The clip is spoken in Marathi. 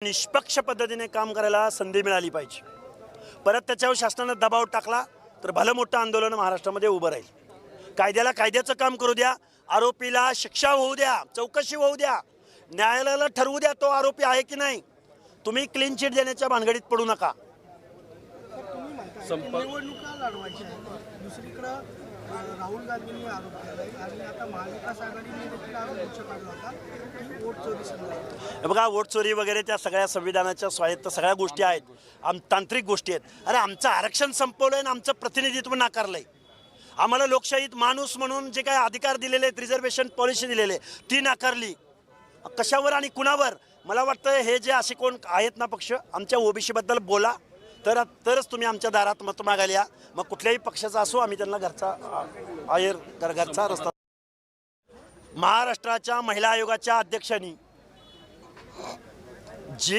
निष्पक्ष पद्धतीने काम करायला संधी मिळाली पाहिजे। परत त्याच्यावर शासनाने दबाव टाकला तर भलं मोठं आंदोलन महाराष्ट्रामध्ये उभं राहील। कायद्याला कायद्याचं काम करू द्या, आरोपीला शिक्षा होऊ द्या, चौकशी होऊ द्या, न्यायालयाला ठरवू द्या तो आरोपी आहे की नाही। तुम्ही क्लीन चिट देण्याच्या भानगडीत पडू नका। निवडणुका लढवायची दुसरीकडे राहुल गांधींनी आरोप केलाय आणि आता महाविकास आघाडीने देखील आरोप काढला होता की वोट चोरी समजा। बघा, वोट चोरी वगैरे त्या सगळ्या संविधानाच्या स्वायत्त सगळ्या गोष्टी आहेत, तांत्रिक गोष्टी आहेत। अरे आमचं आरक्षण संपवलंय आणि आमचं प्रतिनिधित्व नाकारलंय। आम्हाला लोकशाहीत माणूस म्हणून जे काही अधिकार दिलेले आहेत, रिझर्वेशन पॉलिसी दिलेले ती नाकारली। कशावर आणि कुणावर? मला वाटतं हे जे असे कोण आहेत ना पक्ष, आमच्या ओबीसी बद्दल बोला तरच तुम्ही आमच्या दारात मत मागायला या। मग कुठल्याही पक्षाचा असो, आम्ही त्यांना घरचा रस्ता। महाराष्ट्राच्या महिला आयोगाच्या अध्यक्षांनी जे